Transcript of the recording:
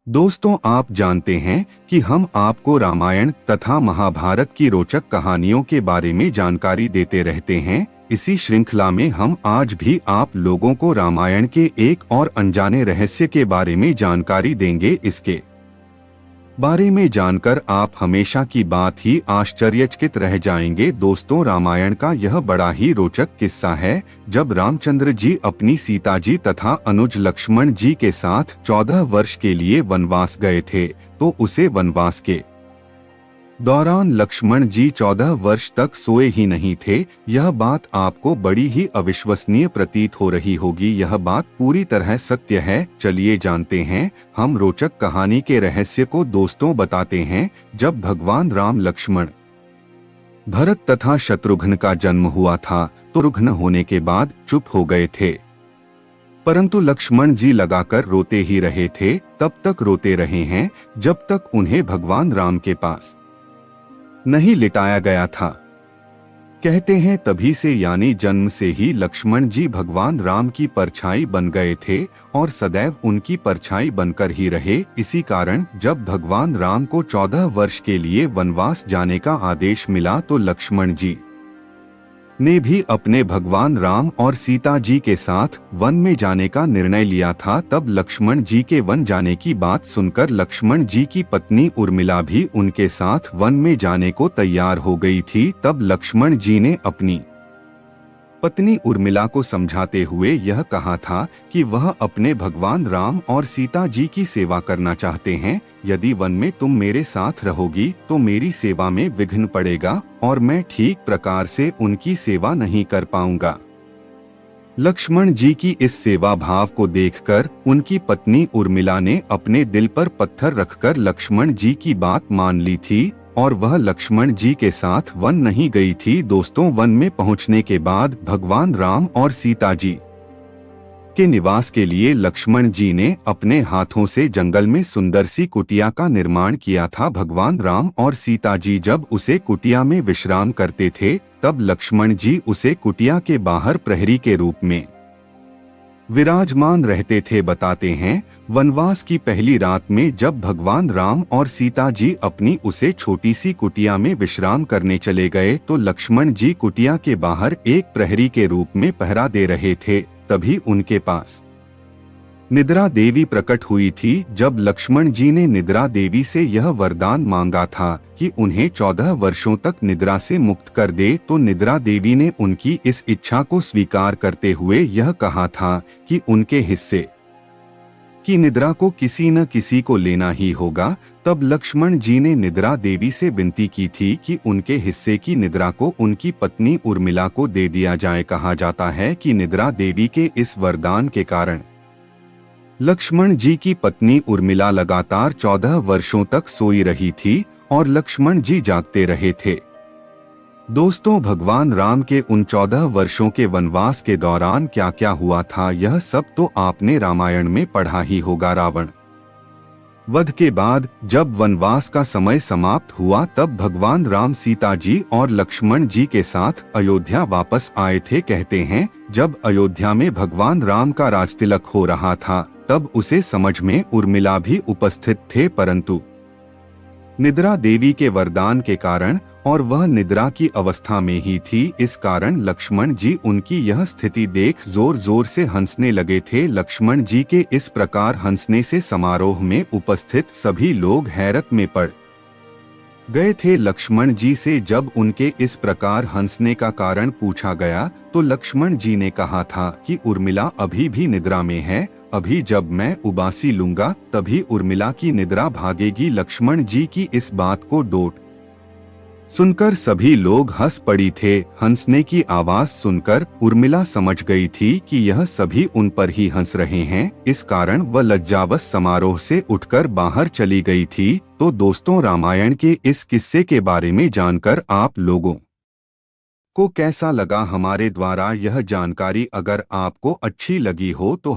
दोस्तों, आप जानते हैं कि हम आपको रामायण तथा महाभारत की रोचक कहानियों के बारे में जानकारी देते रहते हैं। इसी श्रृंखला में हम आज भी आप लोगों को रामायण के एक और अनजाने रहस्य के बारे में जानकारी देंगे। इसके बारे में जानकर आप हमेशा की बात ही आश्चर्यचकित रह जाएंगे। दोस्तों, रामायण का यह बड़ा ही रोचक किस्सा है। जब रामचंद्र जी अपनी सीता जी तथा अनुज लक्ष्मण जी के साथ 14 वर्ष के लिए वनवास गए थे, तो उसे वनवास के दौरान लक्ष्मण जी 14 वर्ष तक सोए ही नहीं थे। यह बात आपको बड़ी ही अविश्वसनीय प्रतीत हो रही होगी। यह बात पूरी तरह सत्य है। चलिए जानते हैं हम रोचक कहानी के रहस्य को। दोस्तों, बताते हैं, जब भगवान राम, लक्ष्मण, भरत तथा शत्रुघ्न का जन्म हुआ था तो रुग्ण होने के बाद चुप हो गए थे, परंतु लक्ष्मण जी लगाकर रोते ही रहे थे। तब तक रोते रहे हैं जब तक उन्हें भगवान राम के पास नहीं लिटाया गया था। कहते हैं तभी से यानी जन्म से ही लक्ष्मण जी भगवान राम की परछाई बन गए थे और सदैव उनकी परछाई बनकर ही रहे। इसी कारण जब भगवान राम को 14 वर्ष के लिए वनवास जाने का आदेश मिला तो लक्ष्मण जी ने भी अपने भगवान राम और सीता जी के साथ वन में जाने का निर्णय लिया था। तब लक्ष्मण जी के वन जाने की बात सुनकर लक्ष्मण जी की पत्नी उर्मिला भी उनके साथ वन में जाने को तैयार हो गई थी। तब लक्ष्मण जी ने अपनी पत्नी उर्मिला को समझाते हुए यह कहा था कि वह अपने भगवान राम और सीता जी की सेवा करना चाहते हैं। यदि वन में तुम मेरे साथ रहोगी तो मेरी सेवा में विघ्न पड़ेगा और मैं ठीक प्रकार से उनकी सेवा नहीं कर पाऊंगा। लक्ष्मण जी की इस सेवा भाव को देखकर उनकी पत्नी उर्मिला ने अपने दिल पर पत्थर रखकर लक्ष्मण जी की बात मान ली थी और वह लक्ष्मण जी के साथ वन नहीं गई थी। दोस्तों, वन में पहुंचने के बाद भगवान राम और सीता जी के निवास के लिए लक्ष्मण जी ने अपने हाथों से जंगल में सुंदर सी कुटिया का निर्माण किया था। भगवान राम और सीता जी जब उसे कुटिया में विश्राम करते थे तब लक्ष्मण जी उसे कुटिया के बाहर प्रहरी के रूप में विराजमान रहते थे। बताते हैं, वनवास की पहली रात में जब भगवान राम और सीता जी अपनी उसे छोटी सी कुटिया में विश्राम करने चले गए तो लक्ष्मण जी कुटिया के बाहर एक प्रहरी के रूप में पहरा दे रहे थे। तभी उनके पास निद्रा देवी प्रकट हुई थी। जब लक्ष्मण जी ने निद्रा देवी से यह वरदान मांगा था कि उन्हें 14 वर्षों तक निद्रा से मुक्त कर दे, तो निद्रा देवी ने उनकी इस इच्छा को स्वीकार करते हुए यह कहा था कि उनके हिस्से की निद्रा को किसी न किसी को लेना ही होगा। तब लक्ष्मण जी ने निद्रा देवी से विनती की थी कि उनके हिस्से की निद्रा को उनकी पत्नी उर्मिला को दे दिया जाए। कहा जाता है कि निद्रा देवी के इस वरदान के कारण लक्ष्मण जी की पत्नी उर्मिला लगातार 14 वर्षों तक सोई रही थी और लक्ष्मण जी जागते रहे थे। दोस्तों, भगवान राम के उन 14 वर्षों के वनवास के दौरान क्या क्या हुआ था, यह सब तो आपने रामायण में पढ़ा ही होगा। रावण वध के बाद जब वनवास का समय समाप्त हुआ तब भगवान राम सीता जी और लक्ष्मण जी के साथ अयोध्या वापस आए थे। कहते हैं, जब अयोध्या में भगवान राम का राजतिलक हो रहा था तब उसे समझ में उर्मिला भी उपस्थित थे, परंतु निद्रा देवी के वरदान के कारण और वह निद्रा की अवस्था में ही थी, इस कारण लक्ष्मण जी उनकी यह स्थिति देख जोर जोर से हंसने लगे थे। लक्ष्मण जी के इस प्रकार हंसने से समारोह में उपस्थित सभी लोग हैरत में पड़ गए थे। लक्ष्मण जी से जब उनके इस प्रकार हंसने का कारण पूछा गया तो लक्ष्मण जी ने कहा था कि उर्मिला अभी भी निद्रा में है, अभी जब मैं उबासी लूंगा तभी उर्मिला की निद्रा भागेगी। लक्ष्मण जी की इस बात को डोट सुनकर सभी लोग हंस पड़ी थे। हंसने की आवाज सुनकर उर्मिला समझ गई थी कि यह सभी उन पर ही हंस रहे हैं, इस कारण वह लज्जावश समारोह से उठकर बाहर चली गई थी। तो दोस्तों, रामायण के इस किस्से के बारे में जानकर आप लोगों को कैसा लगा हमारे द्वारा यह जानकारी? अगर आपको अच्छी लगी हो तो